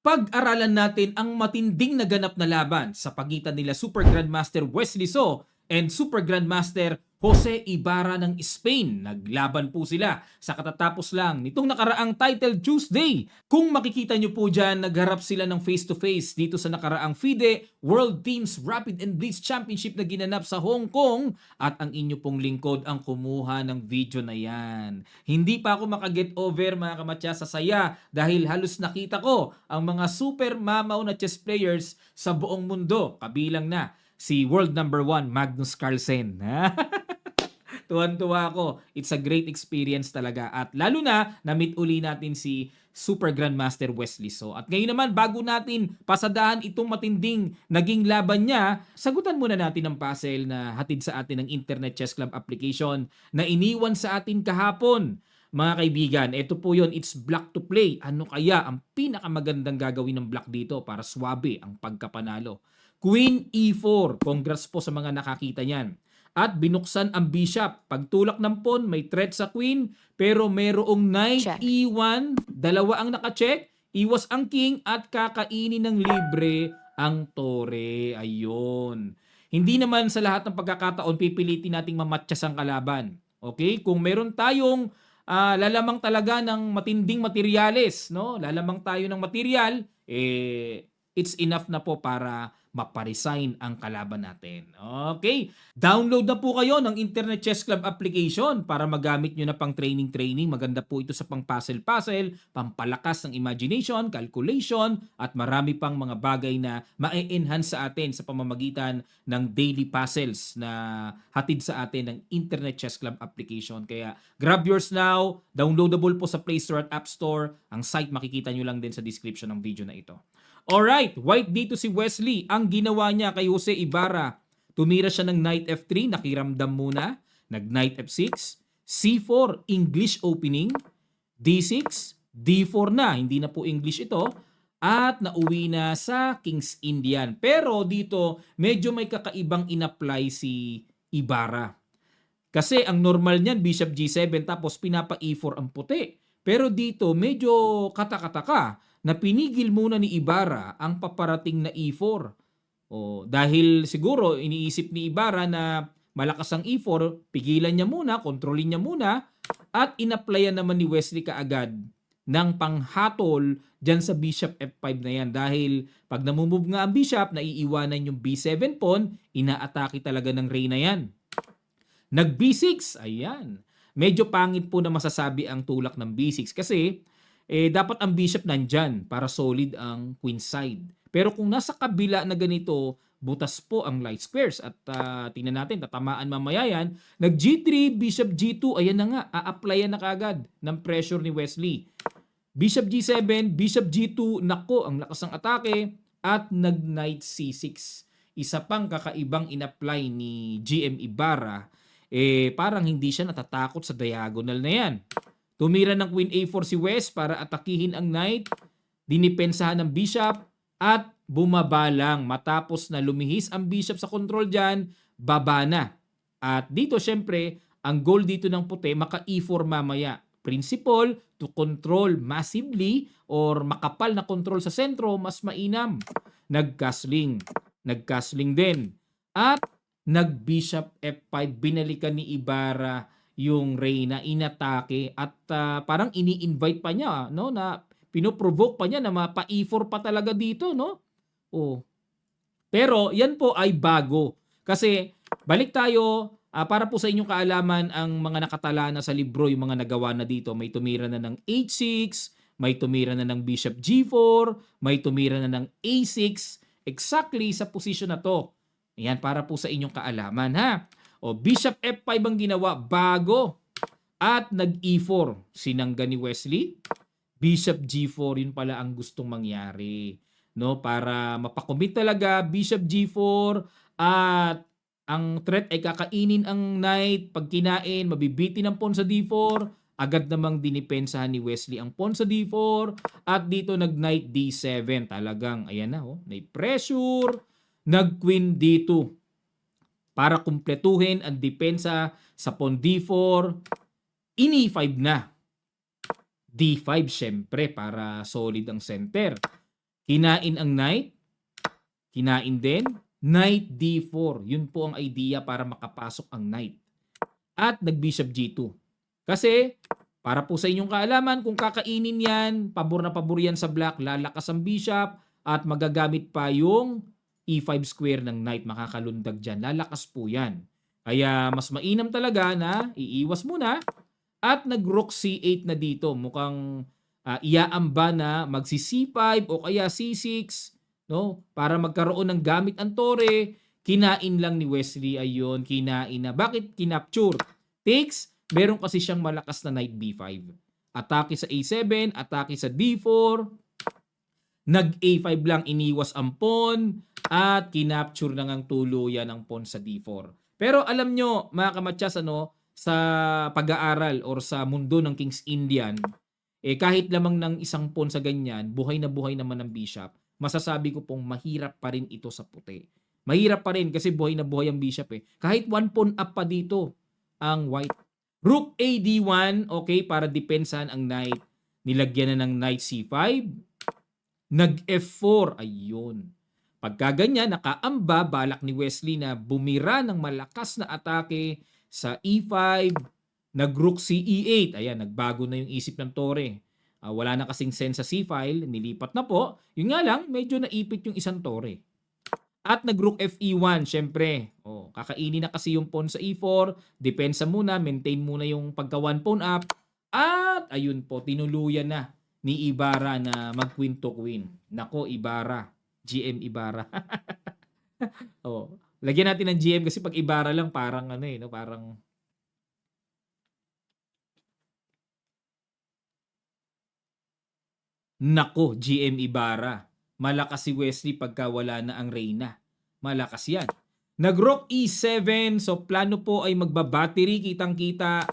Pag-aralan natin ang matinding naganap na laban sa pagitan nila Super Grandmaster Wesley So and Super Grandmaster Jose Ibarra ng Spain. Naglaban po sila sa katatapos lang nitong nakaraang Title Tuesday. Kung makikita nyo po dyan, nagharap sila ng face-to-face dito sa nakaraang FIDE World Teams Rapid and Blitz Championship na ginanap sa Hong Kong at ang inyo pong lingkod ang kumuha ng video na yan. Hindi pa ako makaget over mga kamatya sa saya dahil halos nakita ko ang mga super mamaw na chess players sa buong mundo. Kabilang na si world number 1 Magnus Carlsen. Tuwan-tuwa ako. It's a great experience talaga. At lalo na, na-meet uli natin si Super Grandmaster Wesley So. At ngayon naman, bago natin pasadahan itong matinding naging laban niya, sagutan muna natin ang puzzle na hatid sa atin ng Internet Chess Club application na iniwan sa atin kahapon. Mga kaibigan, ito po yon, it's block to play. Ano kaya ang pinakamagandang gagawin ng block dito para swabe ang pagkapanalo? Queen E4. Congrats po sa mga nakakita niyan. At binuksan ang bishop. Pagtulak ng pawn, may threat sa queen, pero merong knight Check. E1, dalawa ang nakacheck, iwas ang king at kakainin ng libre ang tore. Ayun. Hindi naman sa lahat ng pagkakataon pipilitin nating mamatchas ang kalaban. Okay? Kung meron tayong lalamang talaga ng matinding materyales, no? Lalamang tayo ng material, it's enough na po para maparesign ang kalaban natin. Okay? Download na po kayo ng Internet Chess Club application para magamit nyo na pang training. Maganda po ito sa pang puzzle-puzzle, pampalakas ng imagination, calculation, at marami pang mga bagay na ma-enhance sa atin sa pamamagitan ng daily puzzles na hatid sa atin ng Internet Chess Club application. Kaya grab yours now, downloadable po sa Play Store at App Store. Ang site makikita nyo lang din sa description ng video na ito. Alright, white dito si Wesley. Ang ginawa niya kay Jose Ibarra, tumira siya ng knight F3, nakiramdam muna, nag-knight F6, C4, English opening, D6, D4 na, hindi na po English ito, at nauwi na sa King's Indian. Pero dito, medyo may kakaibang in-apply si Ibarra. Kasi ang normal niyan, Bishop G7, tapos pinapa E4 ang puti. Pero dito, medyo katakataka na pinigil muna ni Ibarra ang paparating na E4. Dahil siguro iniisip ni Ibarra na malakas ang E4, pigilan niya muna, kontrolin niya muna, at inapplyan naman ni Wesley kaagad ng panghatol dyan sa Bishop F5 na yan. Dahil pag namumove nga ang Bishop, naiiwanan yung B7 pawn, inaatake talaga ng Reyna yan. Nag B6, ayan. Medyo pangit po na masasabi ang tulak ng B6 kasi dapat ang bishop nandyan para solid ang queen side. Pero kung nasa kabila na ganito, butas po ang light squares. At tingnan natin, tatamaan mamaya yan. Nag G3, bishop G2, ayan na nga, a-applyan na kagad ng pressure ni Wesley. Bishop G7, bishop G2, nako, ang lakas ng atake. At nag knight C6. Isa pang kakaibang in-apply ni GM Ibarra, parang hindi siya natatakot sa diagonal na yan. Tumira ng queen A4 si West para atakihin ang knight, dinipensahan ng bishop, at bumaba lang. Matapos na lumihis ang bishop sa control dyan, baba na. At dito syempre, ang goal dito ng puti, maka E4 mamaya. Principle, to control massively or makapal na control sa sentro, mas mainam. Nag-castling din. At nag-bishop F5, binalikan ni Ibarra yung Reyna, inatake at parang ini-invite pa niya, no, na pinoprovoke pa niya na mapa E4 pa talaga dito, no? Pero yan po ay bago. Kasi balik tayo, para po sa inyong kaalaman, ang mga nakatala na sa libro, yung mga nagawa na dito, may tumira na ng H6, may tumira na ng bishop G4, may tumira na ng A6, exactly sa posisyon na to. Ayan, para po sa inyong kaalaman, ha? Bishop F5 ang ginawa, bago. At nag-E4, sinangga ni Wesley. Bishop G4, yun pala ang gustong mangyari. No? Para mapakomit talaga, Bishop G4, at ang threat ay kakainin ang knight. Pag kinain, mabibitin ang pawn sa D4. Agad namang dinipensahan ni Wesley ang pawn sa D4. At dito nag-knight D7. Talagang, ayan na, may pressure. Nag-queen D2. Para kumpletuhin ang depensa sa pawn D4, ini-5 na. D5 syempre para solid ang center. Kinain ang knight, kinain din, knight d4. Yun po ang idea para makapasok ang knight. At nag-bishop g2. Kasi, para po sa inyong kaalaman, kung kakainin yan, pabor na pabor yan sa black, lalakas ang bishop, at magagamit pa yung e5 square ng knight, makakalundag dyan. Lalakas po yan. Kaya mas mainam talaga na iiwas muna at nag-rook c8 na dito. Mukhang iaamba na magsi c5 o kaya c6, no? Para magkaroon ng gamit ang tore. Kinain lang ni Wesley, ayun, kinain na. Bakit kinapture? Takes, meron kasi siyang malakas na knight b5. Atake sa a7, atake sa d4. Nag-a5 lang, iniwas ang pawn at kinapture na ngang tuluyan ang pawn sa d4. Pero alam nyo, mga kamatsas, sa pag-aaral or sa mundo ng King's Indian, kahit lamang ng isang pawn sa ganyan, buhay na buhay naman ng bishop, masasabi ko pong mahirap pa rin ito sa puti. Mahirap pa rin kasi buhay na buhay ang bishop Kahit one pawn up pa dito ang white. Rook a d1, okay, para depensahan ang knight. Nilagyan na ng knight c5. Nag-F4, ayun. Pagka ganyan, nakaamba, balak ni Wesley na bumira ng malakas na atake sa E5, nag-Rook C E8. Ayan, nagbago na yung isip ng tore. Wala na kasing sense sa C-file, nilipat na po. Yun nga lang, medyo naipit yung isang tore. At nag-Rook FE1, syempre. Kakainin na kasi yung pawn sa E4, depensa muna, maintain muna yung pagka one pawn up. At ayun po, tinuluyan na ni Ibarra na mag-queen to queen. Nako, Ibarra. GM Ibarra. Lagyan natin ng GM kasi pag Ibarra lang parang parang nako, GM Ibarra. Malakas si Wesley pagka wala na ang Reyna. Malakas yan. Nag-Rook E7, so plano po ay magbabattery, kitang-kita.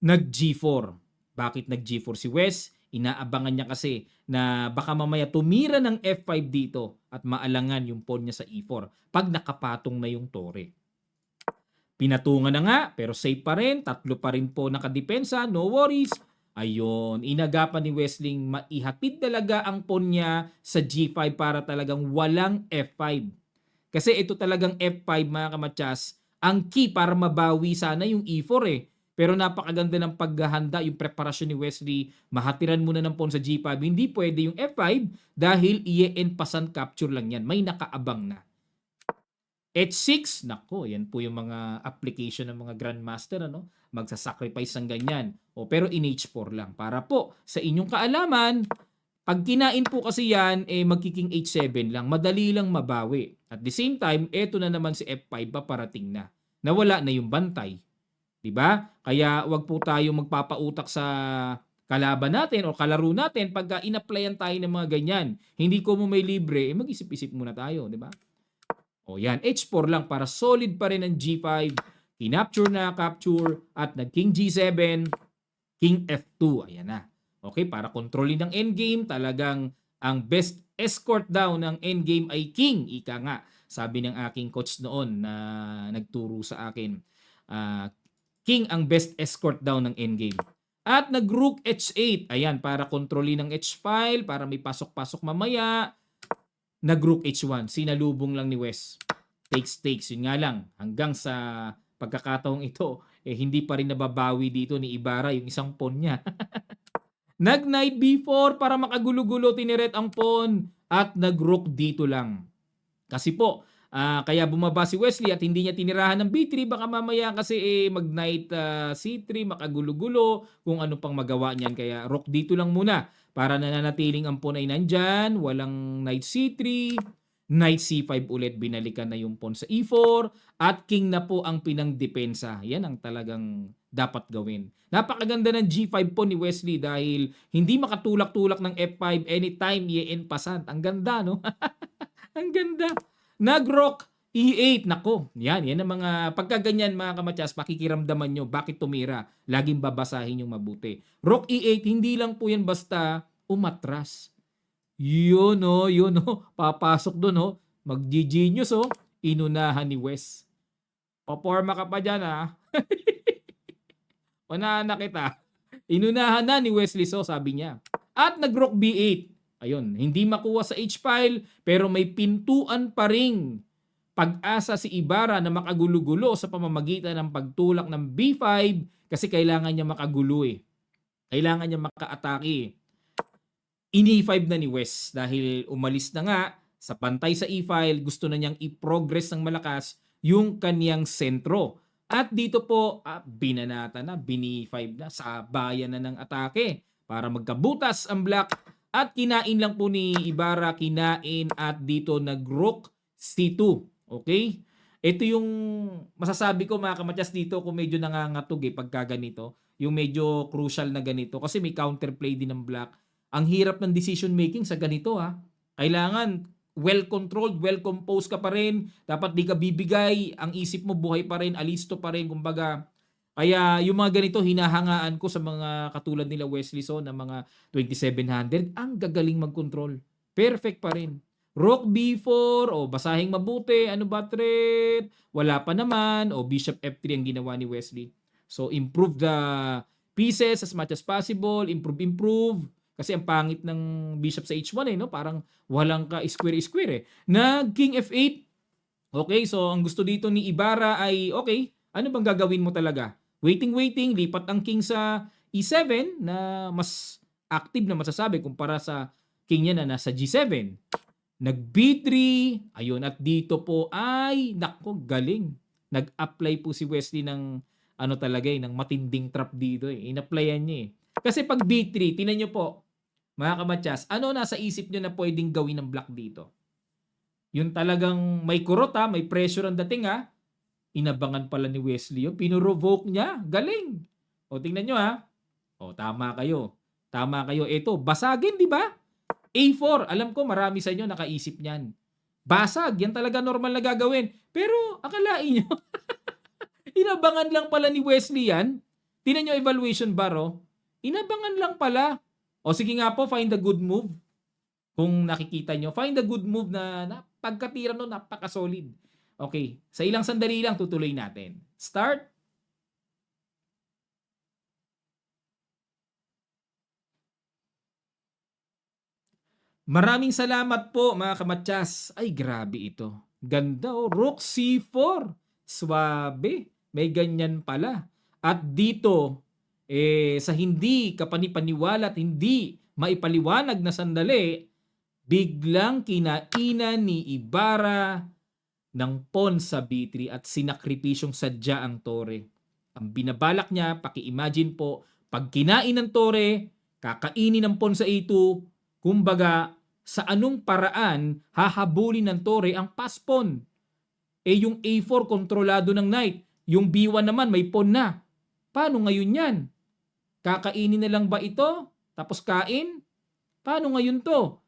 Nag-G4. Bakit nag-G4 si Wes? Inaabangan niya kasi na baka mamaya tumira ng F5 dito at maalangan yung pawn niya sa E4 pag nakapatong na yung tore. Pinatungan na nga pero safe pa rin. Tatlo pa rin po nakadepensa. No worries. Ayun, inagapan ni Wesling maihatid talaga ang pawn niya sa G5 para talagang walang F5. Kasi ito talagang F5 mga kamatsas, ang key para mabawi sana yung E4 Pero napakaganda ng paghahanda, yung preparasyon ni Wesley, mahatiran muna ng pawn sa G5. Hindi pwede yung F5 dahil i-end pasan capture lang yan. May nakaabang na. H6, nako, yan po yung mga application ng mga grandmaster, magsasacrifice ng ganyan. Pero in H4 lang. Para po, sa inyong kaalaman, pag kinain po kasi yan, magkiking H7 lang. Madali lang mabawi. At the same time, eto na naman si F5 paparating na. Nawala na yung bantay. 'Di ba? Kaya wag po tayo magpapautak sa kalaban natin o kalaro natin pagka in-applyan tayo ng mga ganyan. Hindi ko mo may libre, mag-isip-isip muna tayo, 'di ba? Yan, H4 lang para solid pa rin ang G5. Kinapture na, capture at nag-King G7, King F2. Ayan na. Okay, para kontrolin ng endgame, talagang ang best escort daw ng endgame ay King. Ika nga, sabi ng aking coach noon na nagturo sa akin. King ang best escort daw ng endgame. At nag-Rook H8. Ayan, para kontrolin ng H-file, para may pasok-pasok mamaya. Nag-Rook H1. Sinalubong lang ni Wes. Takes. Yun nga lang. Hanggang sa pagkakataong ito, hindi pa rin nababawi dito ni Ibarra yung isang pawn niya. Nag-Knight B4 para makagulo-gulo, tiniret ang pawn. At nag-Rook dito lang. Kasi po, kaya bumaba si Wesley at hindi niya tinirahan ng B3, baka mamaya kasi mag-knight C3, makagulo-gulo, kung ano pang magawa niyan. Kaya rook dito lang muna para nananatiling ang pawn ay nandyan, walang knight C3, knight C5 ulit, binalikan na yung pawn sa E4, at king na po ang pinangdepensa. Yan ang talagang dapat gawin. Napakaganda ng G5 po ni Wesley dahil hindi makatulak-tulak ng F5 anytime i-end pasan. Ang ganda, no? Ang ganda. Nag-Rook E8. Nako, yan ang mga pagkaganyan mga kamatsas, pakikiramdaman nyo bakit tumira. Laging babasahin yung mabuti. Rook E8, hindi lang po yan basta umatras. Yun papasok doon mag-genius inunahan ni Wes. Paporma ka pa dyan Unahan na kita. Inunahan na ni Wesley sabi niya. At nag-Rook B8. Ayun, hindi makuha sa H-file pero may pintuan pa ring pag-asa si Ibarra na makagulo-gulo sa pamamagitan ng pagtulak ng B5 kasi kailangan niya makagulo eh. Kailangan niya makaatake eh. In-E5 na ni West dahil umalis na nga sa pantay sa E-file, gusto na niyang i-progress ng malakas yung kaniyang sentro. At dito po, binanata na, bini-5 na, sabayan na ng atake para magkabutas ang black at kinain lang po ni Ibarra, kinain at dito nag-rook C2. Okay? Ito yung masasabi ko mga kamatyas dito kung medyo nangangatog pagka ganito. Yung medyo crucial na ganito kasi may counterplay din ng black. Ang hirap ng decision making sa ganito ha. Kailangan well controlled, well composed ka pa rin. Dapat di ka bibigay, ang isip mo buhay pa rin, alisto pa rin kumbaga. Kaya yung mga ganito hinahangaan ko sa mga katulad nila Wesley So na mga 2700, ang gagaling mag-control. Perfect pa rin. Rook B4, o basahing mabuti, ano ba threat? Wala pa naman, o Bishop F3 ang ginawa ni Wesley. So improve the pieces as much as possible, improve. Kasi ang pangit ng bishop sa H1 no? Parang walang ka square eh. Nag King F8. Okay, so ang gusto dito ni Ibarra ay, okay, ano bang gagawin mo talaga? Waiting, lipat ang king sa E7 na mas active na masasabi kumpara sa king niya na nasa G7. Nag B3, ayun, at dito po ay, nako, galing. Nag-apply po si Wesley ng ano talaga ng matinding trap dito In-applyan niya Kasi pag B3, tinan niyo po, mga kamatyas, ano nasa isip niyo na pwedeng gawin ng black dito? Yung talagang may kurot may pressure ang dating Inabangan pala ni Wesley yun. Pinurovoke niya. Galing. O tingnan nyo O tama kayo. Tama kayo. Ito, basagin, di ba? A4. Alam ko marami sa inyo nakaisip niyan. Basag. Yan talaga normal na gagawin. Pero akalain nyo, inabangan lang pala ni Wesley yan. Tingnan nyo evaluation bar Inabangan lang pala. O sige nga po, find a good move. Kung nakikita nyo, find a good move na pagkatira napaka-solid. Okay, sa ilang sandali lang tutuloy natin. Start. Maraming salamat po mga kamatyas. Ay grabe ito. Ganda Rook C4. Swabe. May ganyan pala. At dito, sa hindi kapanipaniwala at hindi maipaliwanag na sandali, biglang kinainan ni Ibarra ng pawn sa B3 at sinakripisyong sadya ang tore. Ang binabalak niya, paki-imagine po, pag kinain ng tore, kakainin ng pawn sa A2, kumbaga, sa anong paraan hahabulin ng tore ang pass pawn? Yung A4 kontrolado ng knight, yung B1 naman may pawn na. Paano ngayon yan? Kakainin na lang ba ito? Tapos kain? Paano ngayon to?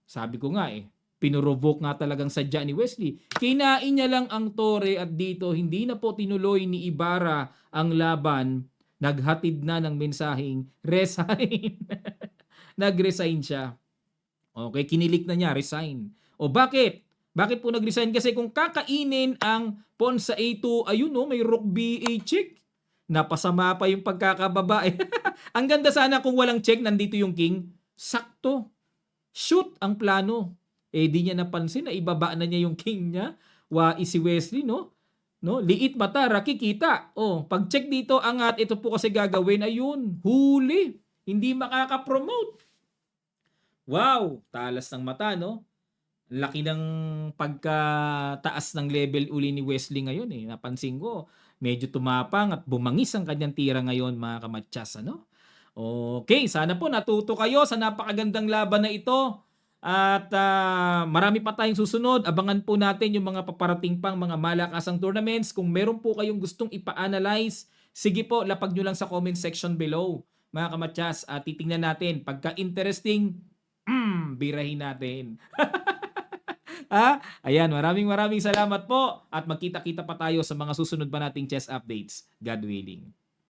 Sabi ko nga pinurovoke nga talagang sadya ni Wesley. Kinain niya lang ang tore at dito hindi na po tinuloy ni Ibarra ang laban. Naghatid na ng mensaheng resign. Nag-resign siya. Okay, kinilik na niya, resign. O bakit? Bakit po nag-resign? Kasi kung kakainin ang pawn sa A2, ayun may rook B8 check. Napasama pa yung pagkakababa. Ang ganda sana kung walang check, nandito yung king. Sakto. Shoot ang plano. Di niya napansin na ibaba na niya yung king niya. Si Wesley, no? Liit mata, raki kita. Pag check dito, angat, ito po kasi gagawin, ayun, huli. Hindi makaka-promote. Wow, talas ng mata, no? Laki ng pagkataas ng level uli ni Wesley ngayon Napansin ko, medyo tumapang at bumangis ang kanyang tira ngayon, mga kamatyas, ano? Okay, sana po natuto kayo sa napakagandang laban na ito. At marami pa tayong susunod. Abangan po natin yung mga paparating pang mga malakasang tournaments. Kung meron po kayong gustong ipa-analyze, sige po, lapag nyo lang sa comment section below, mga kamatyas. At titingnan natin. Pagka interesting, birahin natin. Ayan, maraming salamat po. At magkita-kita pa tayo sa mga susunod pa nating chess updates. God willing.